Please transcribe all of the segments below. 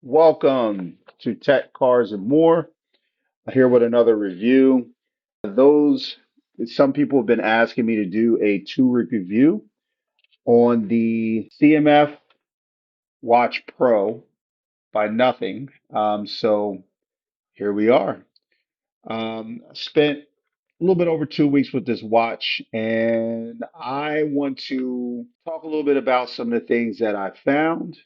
Welcome to Tech, Cars, and More. I'm here with another review. Those, some people have been asking me to do a two-week review on the CMF Watch Pro by Nothing. So here we are. I spent a little bit over 2 weeks with this watch, and I want to talk a little bit about some of the things that I found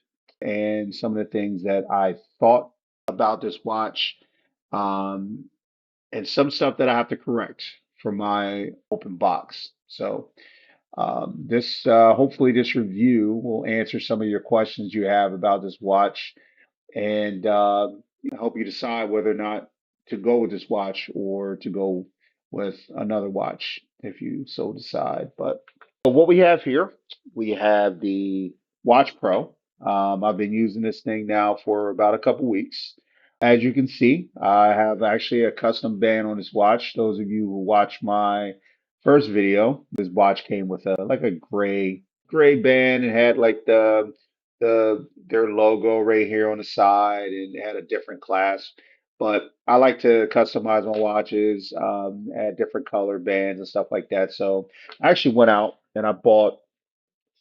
and some of the things that I thought about this watch, um, and some stuff that I have to correct from my open box. So, this hopefully this review will answer some of your questions you have about this watch and help you decide whether or not to go with this watch or to go with another watch if you so decide. But what we have here, we have the Watch Pro. I've been using this thing now for about a couple weeks. As you can see, I have actually a custom band on this watch. Those of you who watched my first video, this watch came with a gray band. It had like their logo right here on the side, and it had a different clasp. But I like to customize my watches, add different color bands and stuff like that. So I actually went out and I bought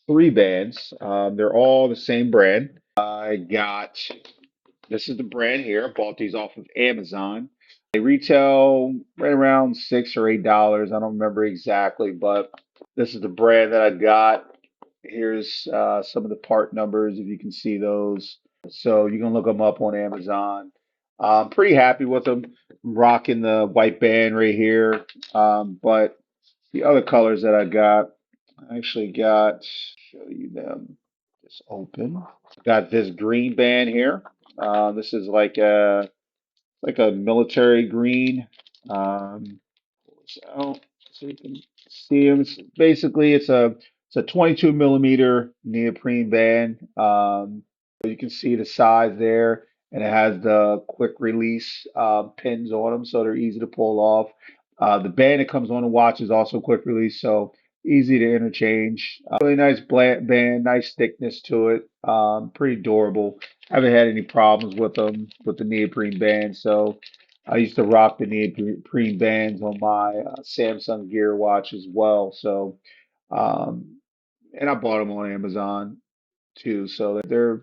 three bands. They're all the same brand. I got this is the brand here. I bought these off of Amazon. They retail right around $6 or $8. I don't remember exactly, but this is the brand that I got. Here's some of the part numbers if you can see those. So you can look them up on Amazon. I'm pretty happy with them. I'm rocking the white band right here. But the other colors that I actually got, show you them. Just open. Got this green band here. This is like a military green. Pull this out so you can see them. Basically, it's a 22 millimeter neoprene band. You can see the size there, and it has the quick release pins on them, so they're easy to pull off. The band that comes on the watch is also quick release, so easy to interchange. Really nice band, nice thickness to it. Pretty durable. Haven't had any problems with them with the neoprene band. So I used to rock the neoprene bands on my Samsung Gear watch as well. So um, and I bought them on Amazon too. So they're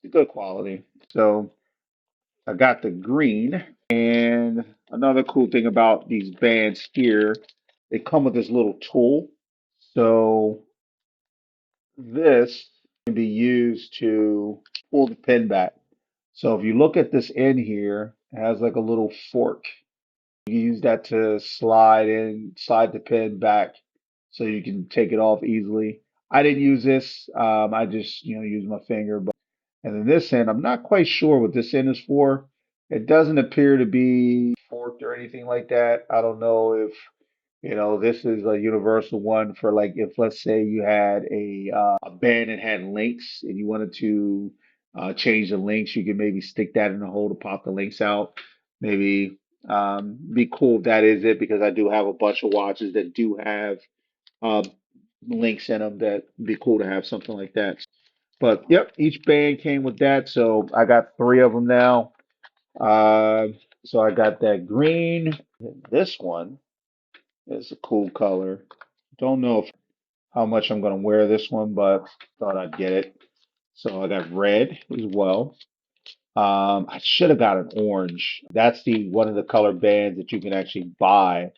good quality. So I got the green. And another cool thing about these bands here, they come with this little tool. So this can be used to pull the pin back. So if you look at this end here, it has like a little fork. You use that to slide the pin back so you can take it off easily. I didn't use this. I just, use my finger. And then this end, I'm not quite sure what this end is for. It doesn't appear to be forked or anything like that. I don't know if this is a universal one for like if let's say you had a band that had links and you wanted to change the links, you could maybe stick that in the hole to pop the links out. Maybe be cool if that is it because I do have a bunch of watches that do have uh, links in them that would be cool to have something like that. But yep, each band came with that, so I got three of them now. Uh, so I got that green. This one is a cool color. Don't know how much I'm gonna wear this one, but thought I'd get it. So I got red as well. I should have got an orange. That's the one of the color bands that you can actually buy.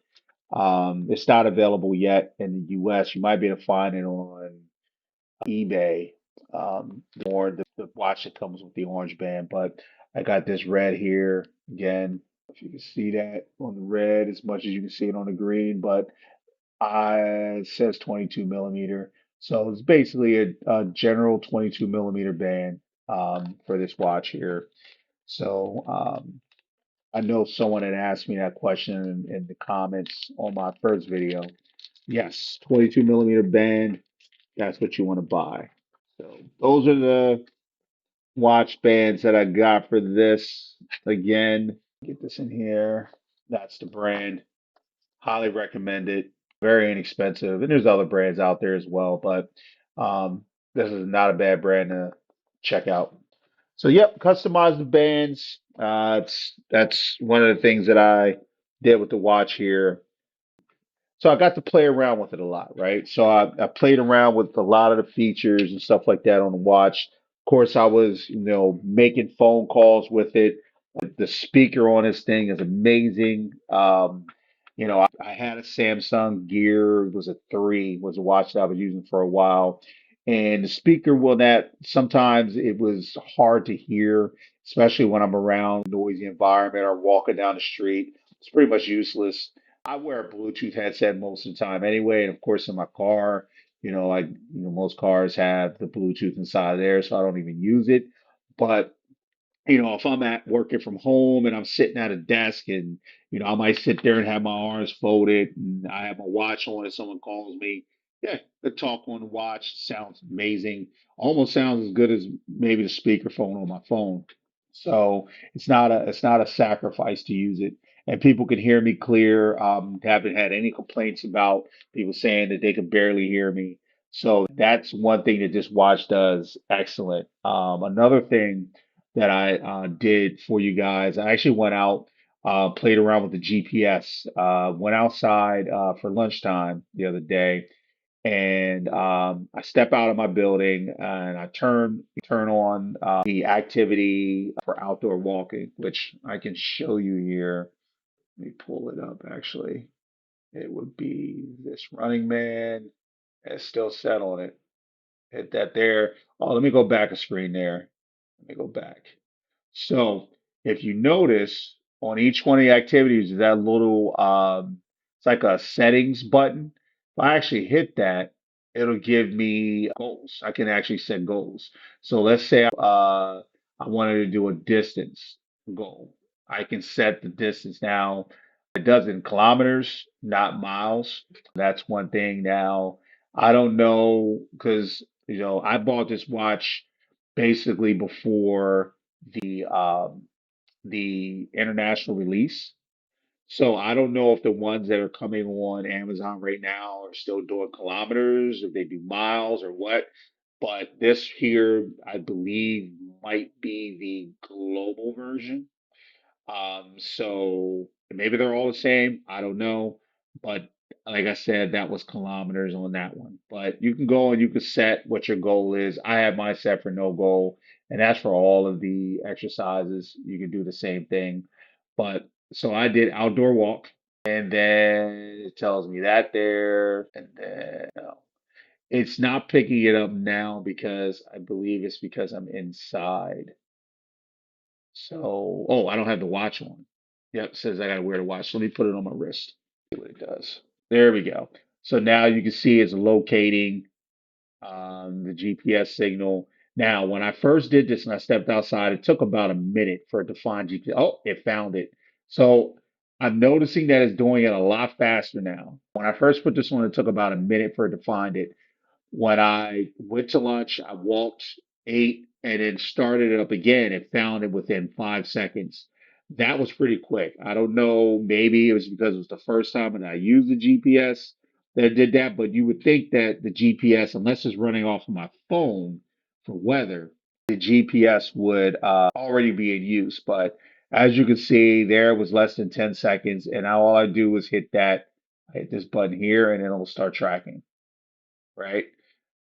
It's not available yet in the US. You might be able to find it on eBay, or the watch that comes with the orange band. But I got this red here again. If you can see that on the red as much as you can see it on the green, but it says 22 millimeter. So it's basically a general 22 millimeter band for this watch here. So I know someone had asked me that question in the comments on my first video. Yes, 22 millimeter band. That's what you want to buy. So those are the watch bands that I got for this. Again, get this in here. That's the brand. Highly recommend it. Very inexpensive. And there's other brands out there as well, but this is not a bad brand to check out. So yep, customize the bands. That's one of the things that I did with the watch here. So I got to play around with it a lot, right? So I played around with a lot of the features and stuff like that on the watch. Of course, I was, making phone calls with it. The speaker on this thing is amazing. I had a Samsung Gear, it was a 3, was a watch that I was using for a while. And the speaker, well, that sometimes it was hard to hear, especially when I'm around a noisy environment or walking down the street. It's pretty much useless. I wear a Bluetooth headset most of the time anyway, and of course in my car, most cars have the Bluetooth inside of there, so I don't even use it. But if I'm at working from home and I'm sitting at a desk and, I might sit there and have my arms folded and I have my watch on and someone calls me. Yeah, the talk on the watch sounds amazing. Almost sounds as good as maybe the speakerphone on my phone. So it's not a sacrifice to use it. And people can hear me clear. Haven't had any complaints about people saying that they can barely hear me. So that's one thing that this watch does excellent. Another thing that I did for you guys. I actually went out, played around with the GPS, went outside for lunchtime the other day, and I step out of my building and I turn on the activity for outdoor walking, which I can show you here. Let me pull it up actually. It would be this Running Man. It's still set on it. Hit that there. Oh, let me go back a screen there. Let me go back. So if you notice on each one of the activities, that little it's like a settings button. If I actually hit that, it'll give me goals. I can actually set goals. So let's say I wanted to do a distance goal. I can set the distance now. It does in kilometers, not miles. That's one thing. Now, I don't know because I bought this watch basically before the international release. So I don't know if the ones that are coming on Amazon right now are still doing kilometers, if they do miles or what. But this here, I believe, might be the global version. So maybe they're all the same. I don't know. But like I said, that was kilometers on that one. But you can go and you can set what your goal is. I have mine set for no goal, and that's for all of the exercises. You can do the same thing. But so I did outdoor walk, and then it tells me that there, and then it's not picking it up now because I believe it's because I'm inside. So, oh, I don't have the watch on. Yep, says I gotta wear the watch. So let me put it on my wrist. See what it does. There we go. So now you can see it's locating the GPS signal. Now, when I first did this and I stepped outside, it took about a minute for it to find GPS. Oh, it found it. So I'm noticing that it's doing it a lot faster now. When I first put this on, it took about a minute for it to find it. When I went to lunch, I walked, ate, and then started it up again and found it within 5 seconds. That was pretty quick. I don't know, maybe it was because it was the first time and I used the GPS that did that, but you would think that the GPS, unless it's running off of my phone for weather, the GPS would already be in use. But as you can see, there was less than 10 seconds, and all I do is hit that, I hit this button here, and then it'll start tracking, right?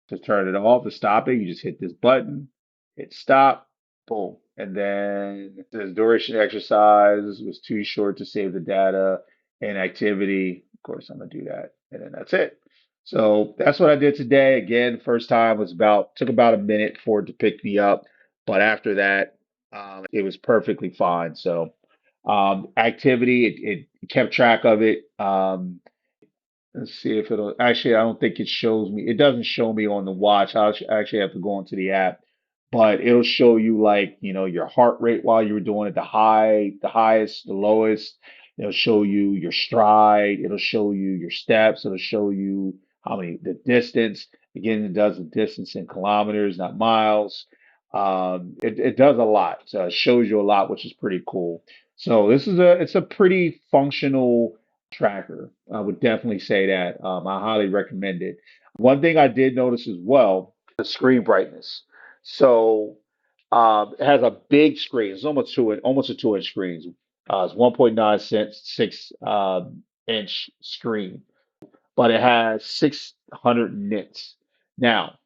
To turn it off, to stop it, you just hit this button, hit stop, boom. And then it says duration exercise was too short to save the data and activity. Of course, I'm gonna do that. And then that's it. So that's what I did today. Again, first time was took about a minute for it to pick me up. But after that, it was perfectly fine. So activity, it kept track of it. Let's see if it'll actually, I don't think it shows me. It doesn't show me on the watch. Actually have to go into the app, but it'll show you like, your heart rate while you were doing it, the highest, the lowest. It'll show you your stride. It'll show you your steps. It'll show you the distance. Again, it does the distance in kilometers, not miles. It does a lot. So it shows you a lot, which is pretty cool. So it's a pretty functional tracker. I would definitely say that. I highly recommend it. One thing I did notice as well, the screen brightness. So It has a big screen. It's almost a 2-inch screen. It's 1.96 inch screen, but it has 600 nits. Now,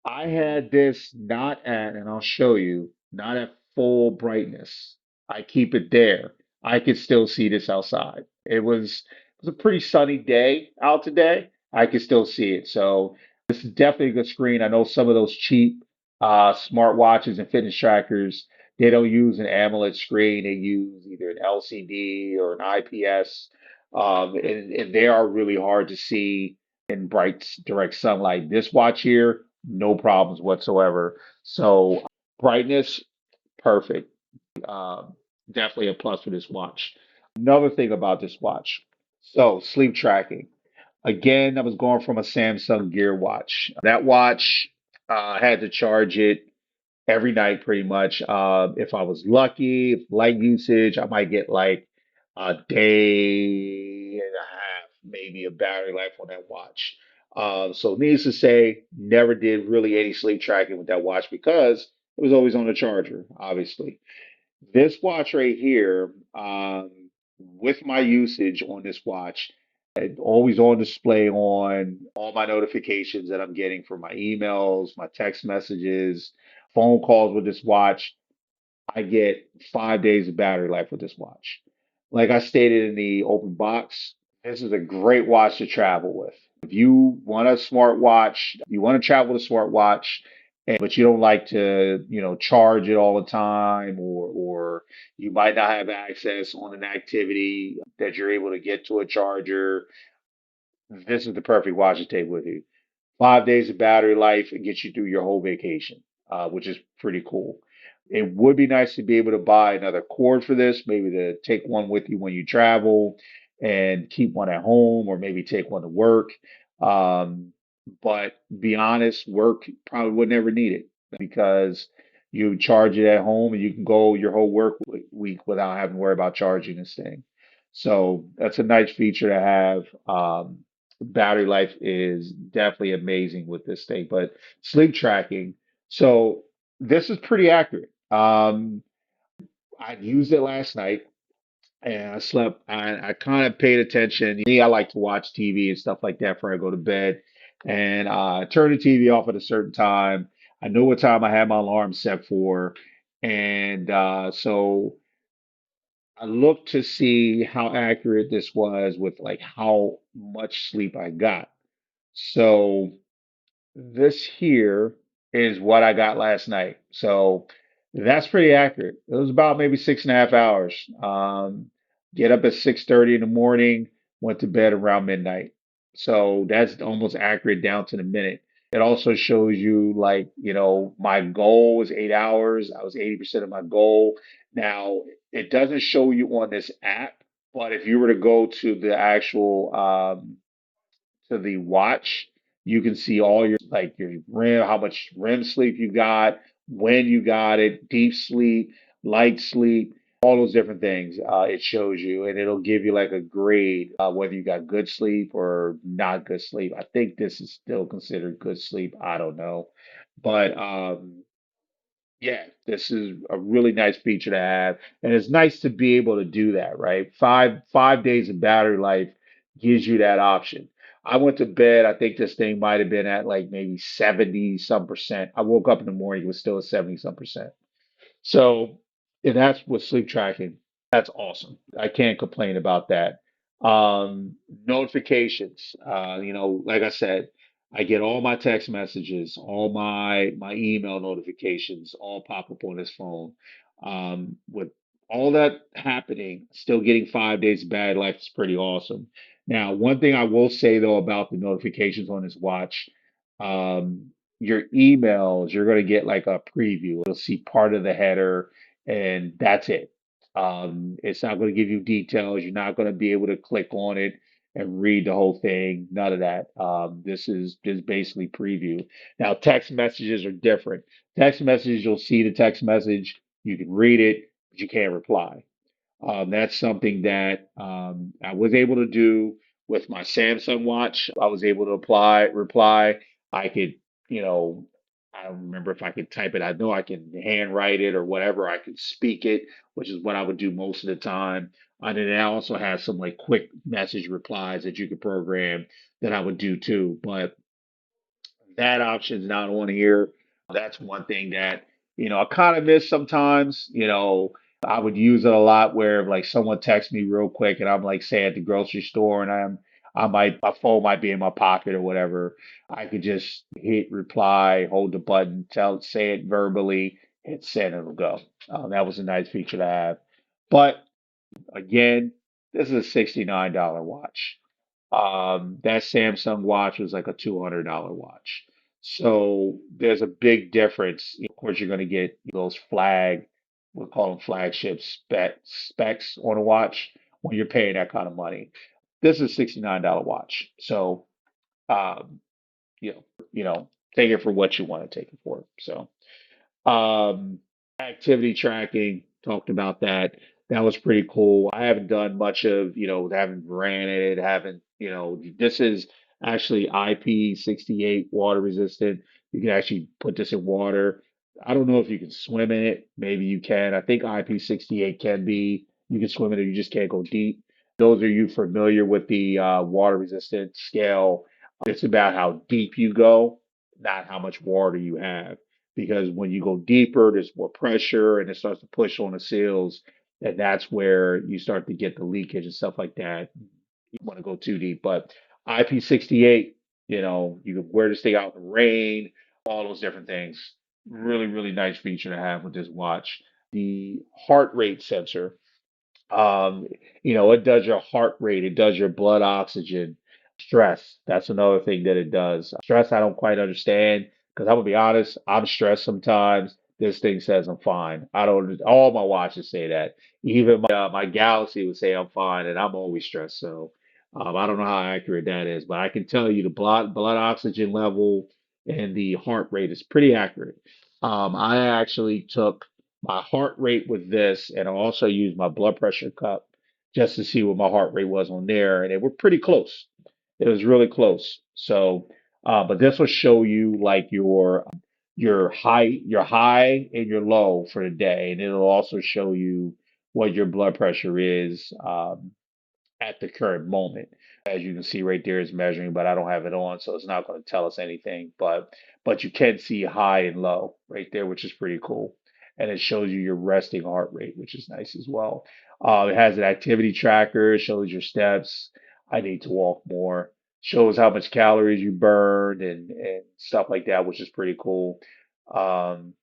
I had this not at, and I'll show you, not at full brightness. I keep it there. I could still see this outside. It was a pretty sunny day out today. I could still see it. So this is definitely a good screen. I know some of those cheap smartwatches and fitness trackers, they don't use an AMOLED screen. They use either an LCD or an IPS. And they are really hard to see in bright direct sunlight. This watch here, no problems whatsoever. So brightness, perfect. Um, Definitely a plus for this watch. Another thing about this watch. So sleep tracking. Again, I was going from a Samsung Gear watch. That watch, had to charge it every night pretty much. If I was lucky, if light usage, I might get like a day and a half, maybe a battery life on that watch. So needless to say, never did really any sleep tracking with that watch because it was always on the charger, obviously. This watch right here, with my usage on this watch, always on display on all my notifications that I'm getting from my emails, my text messages, phone calls with this watch. I get 5 days of battery life with this watch. Like I stated in the open box, this is a great watch to travel with. If you want a smartwatch, you want to travel with a smartwatch, but you don't like to, charge it all the time, or you might not have access on an activity that you're able to get to a charger, this is the perfect watch to take with you. 5 days of battery life and gets you through your whole vacation, which is pretty cool. It would be nice to be able to buy another cord for this, maybe to take one with you when you travel and keep one at home, or maybe take one to work. Um, but be honest, work probably would never need it because you charge it at home and you can go your whole work week without having to worry about charging this thing. So that's a nice feature to have. Battery life is definitely amazing with this thing, but sleep tracking. So this is pretty accurate. I used it last night and I slept. I kind of paid attention. Me, I like to watch TV and stuff like that before I go to bed. And I turn the TV off at a certain time. I know what time I had my alarm set for. And so I looked to see how accurate this was with like how much sleep I got. So this here is what I got last night. So that's pretty accurate. It was about maybe 6.5 hours. Get up at 6:30 in the morning, went to bed around midnight. So that's almost accurate down to the minute. It also shows you like, my goal was 8 hours. I was 80% of my goal. Now, it doesn't show you on this app, but if you were to go to the actual to the watch, you can see all your like your REM, how much REM sleep you got, when you got it, deep sleep, light sleep, all those different things. It shows you, and it'll give you like a grade whether you got good sleep or not good sleep. I think this is still considered good sleep. I don't know, but yeah, this is a really nice feature to have, and it's nice to be able to do that, right? Five days of battery life gives you that option. I went to bed, I think this thing might have been at like maybe 70 some percent. I woke up in the morning, it was still at 70 some percent. So, and that's with sleep tracking. That's awesome. I can't complain about that. Notifications. Like I said, I get all my text messages, all my email notifications, all pop up on this phone. With all that happening, still getting 5 days of bad life is pretty awesome. Now, one thing I will say though about the notifications on this watch, um, your emails, you're going to get like a preview. You'll see part of the header, and that's it. It's not going to give you details. You're not going to be able to click on it and read the whole thing. None of that. This is just basically preview. Now, text messages are different. Text messages, you'll see the text message, you can read it, but you can't reply. That's something that I was able to do with my Samsung watch. I was able to reply. I could, you know, I don't remember if I could type it. I know I can handwrite it or whatever. I could speak it, which is what I would do most of the time. And then it also has some like quick message replies that you could program that I would do too. But that option's not on here. That's one thing that, I kind of miss sometimes. I would use it a lot where if, like someone texts me real quick and I'm like say at the grocery store and my phone might be in my pocket or whatever. I could just hit reply, hold the button, say it verbally, hit send, it'll go. That was a nice feature to have. But again, this is a $69 watch. That Samsung watch was like a $200 watch. So there's a big difference. Of course, you're going to get those we'll call them flagship specs on a watch when you're paying that kind of money. This is a $69 watch. So, um, take it for what you want to take it for. So, um, activity tracking, talked about that. That was pretty cool. I haven't done much of, haven't ran it, haven't, this is actually IP68 water resistant. You can actually put this in water. I don't know if you can swim in it. Maybe you can. I think IP68 can be, you can swim in it, you just can't go deep. Those are you familiar with the water resistant scale? It's about how deep you go, not how much water you have because when you go deeper, there's more pressure and it starts to push on the seals, and that's where you start to get the leakage and stuff like that. You want to go too deep, but IP68, you can wear this thing out in the rain, all those different things. Really, really nice feature to have with this watch. The heart rate sensor. Um, it does your heart rate, it does your blood oxygen, stress. That's another thing that it does. Stress, I don't quite understand because I'm gonna be honest, I'm stressed sometimes. This thing says I'm fine. I don't, all my watches say that. Even my Galaxy would say I'm fine, and I'm always stressed. So I don't know how accurate that is, but I can tell you the blood oxygen level and the heart rate is pretty accurate. I actually took my heart rate with this, and I also used my blood pressure cup just to see what my heart rate was on there, and they were pretty close. It was really close. So, but this will show you like your high and your low for the day, and it'll also show you what your blood pressure is. At the current moment. As you can see right there, it's measuring, but I don't have it on, so it's not going to tell us anything. But you can see high and low right there, which is pretty cool. And it shows you your resting heart rate, which is nice as well. It has an activity tracker, it shows your steps. I need to walk more. Shows how much calories you burned and stuff like that, which is pretty cool. Um,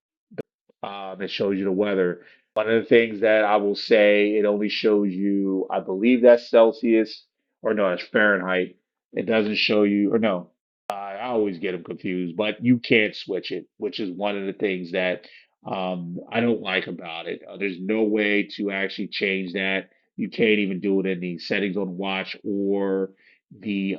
it shows you the weather. One of the things that I will say, it only shows you, I believe that's Celsius, or no, it's Fahrenheit. It doesn't show you, or no, I always get them confused, but you can't switch it, which is one of the things that I don't like about it. There's no way to actually change that. You can't even do it in the settings on the watch or the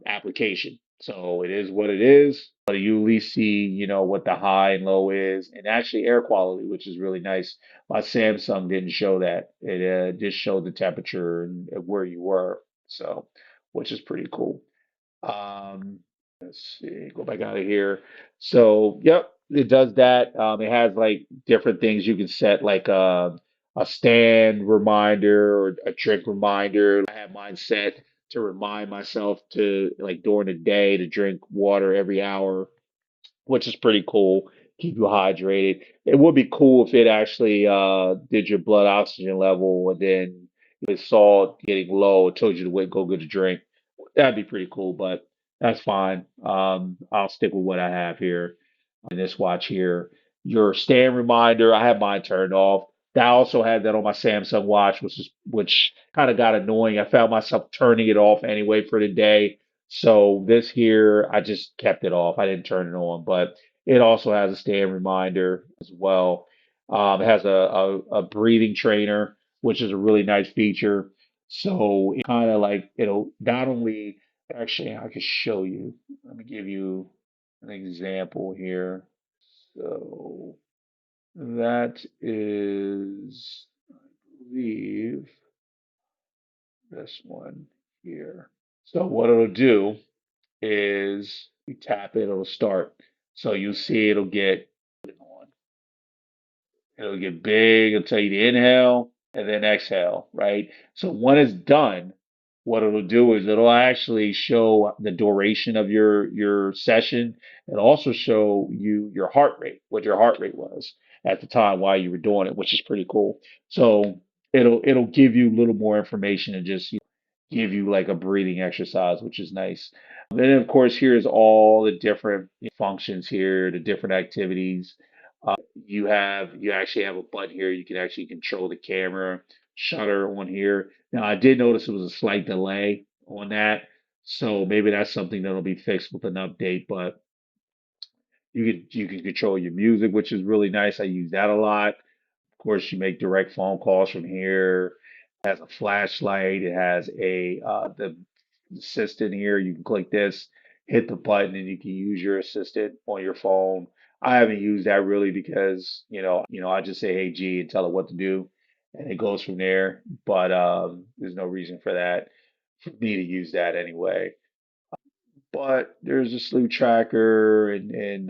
application. So it is what it is. But you at least see, what the high and low is, and actually air quality, which is really nice. My Samsung didn't show that. It just showed the temperature and where you were. So, which is pretty cool. Um, let's see, go back out of here. So, yep, it does that. It has like different things you can set, like a stand reminder or a drink reminder. I have mine set to remind myself to like during the day to drink water every hour, which is pretty cool. Keep you hydrated. It would be cool if it actually did your blood oxygen level and then if it saw it getting low, it told you to wait, go get a drink. That'd be pretty cool, but that's fine. I'll stick with what I have here in this watch here. Your stand reminder, I have mine turned off. I also had that on my Samsung watch, which kind of got annoying. I found myself turning it off anyway for the day. So this here, I just kept it off. I didn't turn it on, but it also has a stand reminder as well. It has a breathing trainer, which is a really nice feature. So it kind of like it'll not only actually I can show you. Let me give you an example here. So that is, I believe, this one here. So what it'll do is you tap it, it'll start. So you'll see it'll get big. It'll tell you to inhale and then exhale, right? So when it's done, what it'll do is it'll actually show the duration of your session and also show you your heart rate, what your heart rate was at the time while you were doing it, which is pretty cool. So it'll give you a little more information and just give you like a breathing exercise, which is nice. And then of course here's all the different functions here, the different activities. You actually have a button here. You can actually control the camera shutter on here. Now I did notice it was a slight delay on that, so maybe that's something that'll be fixed with an update. But you can control your music, which is really nice. I use that a lot. Of course, you make direct phone calls from here. It has a flashlight. It has a the assistant here. You can click this, hit the button, and you can use your assistant on your phone. I haven't used that really because I just say hey G and tell it what to do, and it goes from there. But there's no reason for that for me to use that anyway. But there's a sleep tracker and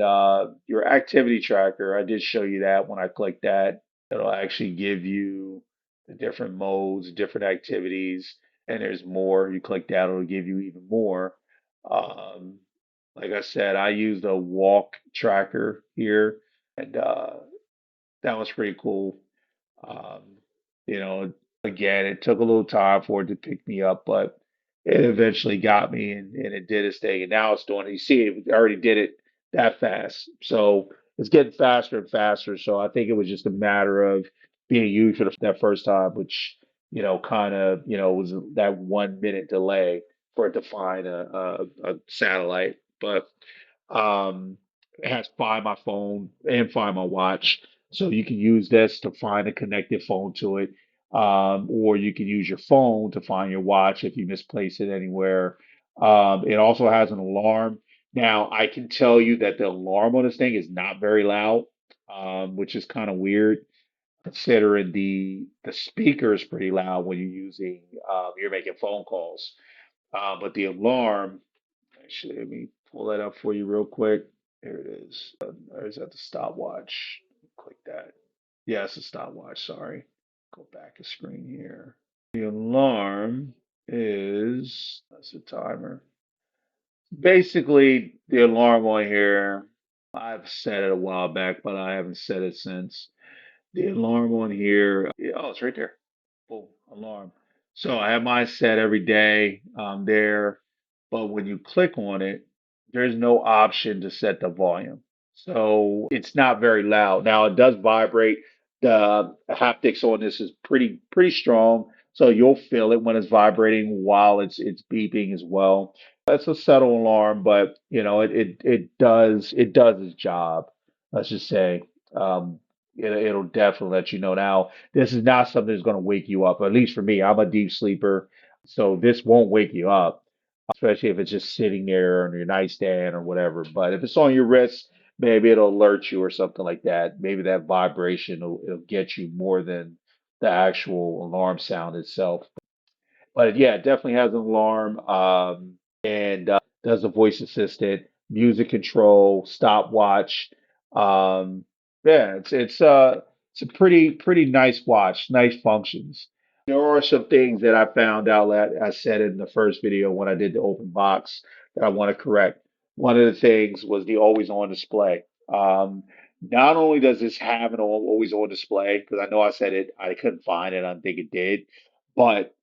your activity tracker. I did show you that when I clicked that. It'll actually give you the different modes, different activities, and there's more. You click that, it'll give you even more. Um, like I said, I used a walk tracker here, and that was pretty cool. Um, you know, again, it took a little time for it to pick me up, but it eventually got me and it did its thing. And now it's doing it. You see, it already did it that fast. So it's getting faster and faster. So I think it was just a matter of being used for that first time, which, kind of, was that 1 minute delay for it to find a satellite. But it has Find My Phone and Find My Watch. So you can use this to find a connected phone to it. Or you can use your phone to find your watch if you misplace it anywhere. It also has an alarm. Now, I can tell you that the alarm on this thing is not very loud, which is kind of weird considering the speaker is pretty loud when you're making phone calls. But the alarm, actually, let me pull that up for you real quick. There it is. Or is that the stopwatch? Click that. Yeah, it's a stopwatch. Sorry. Go back a screen here. The alarm that's a timer. Basically, the alarm on here, I've set it a while back, but I haven't set it since. The alarm on here, yeah, oh, it's right there. Boom, alarm. So I have mine set every day there, but when you click on it, there's no option to set the volume. So it's not very loud. Now it does vibrate. The haptics on this is pretty strong, so you'll feel it when it's vibrating while it's beeping as well. It's a subtle alarm, but it does its job. Let's just say. It'll definitely let you know. Now, this is not something that's going to wake you up. At least for me, I'm a deep sleeper, so this won't wake you up, especially if it's just sitting there on your nightstand or whatever. But if it's on your wrist, maybe it'll alert you or something like that. Maybe that vibration will it'll get you more than the actual alarm sound itself. But yeah, it definitely has an alarm, and does a voice assistant, music control, stopwatch. Yeah, it's a pretty nice watch, nice functions. There are some things that I found out that I said in the first video when I did the open box that I want to correct. One of the things was the always on display. Not only does this have an always on display, because I know I said it, I couldn't find it, I don't think it did, but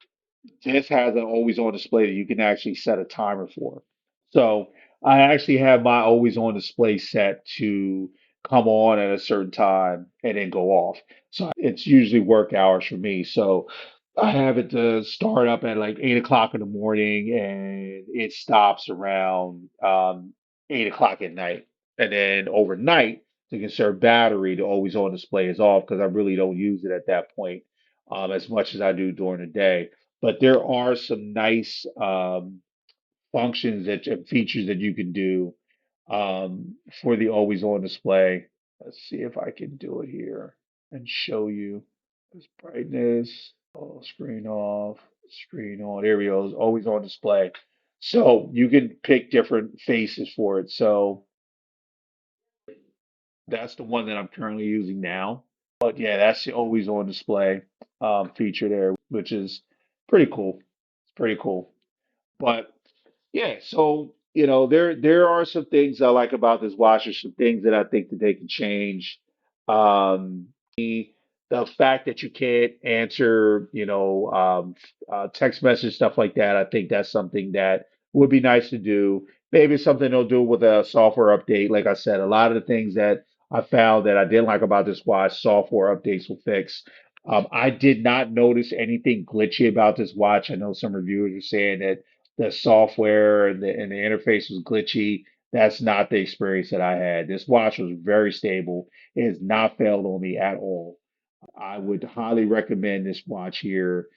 this has an always on display that you can actually set a timer for. So I actually have my always on display set to come on at a certain time and then go off. So it's usually work hours for me. So I have it to start up at like 8 o'clock in the morning and it stops around 8 o'clock at night. And then overnight, to conserve battery, the always on display is off because I really don't use it at that point as much as I do during the day. But there are some nice functions and features that you can do for the always on display. Let's see if I can do it here and show you this brightness. Oh, screen off, screen on. There we go. It's always on display. So you can pick different faces for it. So That's the one that I'm currently using now. But yeah, that's the always on display feature there, which is pretty cool. It's pretty cool. But yeah, so there are some things I like about this watch. There's some things that I think that they can change. The fact that you can't answer, text message stuff like that. I think that's something that would be nice to do. Maybe it's something they'll do with a software update. Like I said, a lot of the things that I found that I didn't like about this watch, software updates will fix. I did not notice anything glitchy about this watch. I know some reviewers are saying that the software and the interface was glitchy. That's not the experience that I had. This watch was very stable. It has not failed on me at all. I would highly recommend this watch here.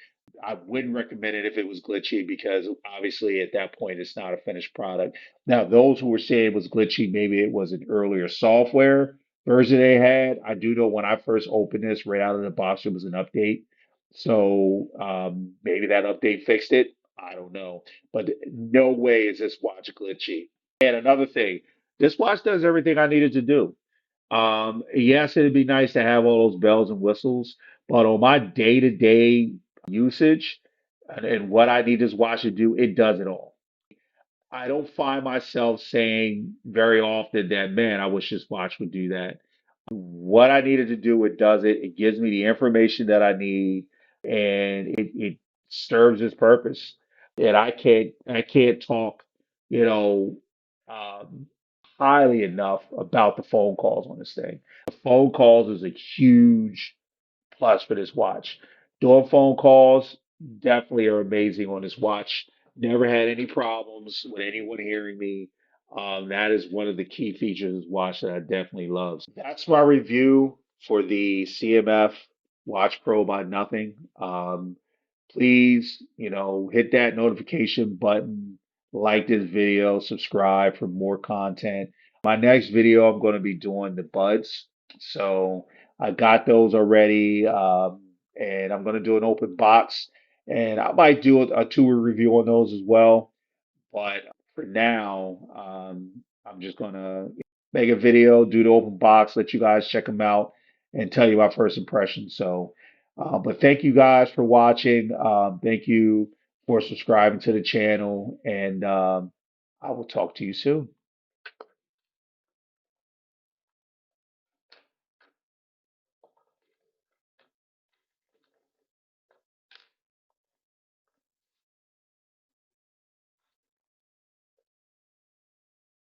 I wouldn't recommend it if it was glitchy because obviously at that point it's not a finished product. Now, those who were saying it was glitchy, maybe it was an earlier software version they had. I do know when I first opened this right out of the box, it was an update. So maybe that update fixed it. I don't know. But no way is this watch glitchy. And another thing, this watch does everything I needed to do. Yes, it'd be nice to have all those bells and whistles, but on my day-to-day usage and what I need this watch to do, it does it all. I don't find myself saying very often that, man, I wish this watch would do that. What I needed to do, it does it. It gives me the information that I need, and it serves its purpose. And I can't talk, you know, um, highly enough about the phone calls on this thing. The phone calls is a huge plus for this watch. Doing phone calls definitely are amazing on this watch. Never had any problems with anyone hearing me. That is one of the key features of this watch that I definitely love. That's my review for the CMF Watch Pro by Nothing. Please, hit that notification button, like this video, subscribe for more content. My next video, I'm going to be doing the buds. So I got those already, and I'm going to do an open box, and I might do a tour review on those as well. But for now, I'm just going to make a video, do the open box, let you guys check them out, and tell you my first impression. So, but thank you guys for watching. Thank you for subscribing to the channel, and I will talk to you soon.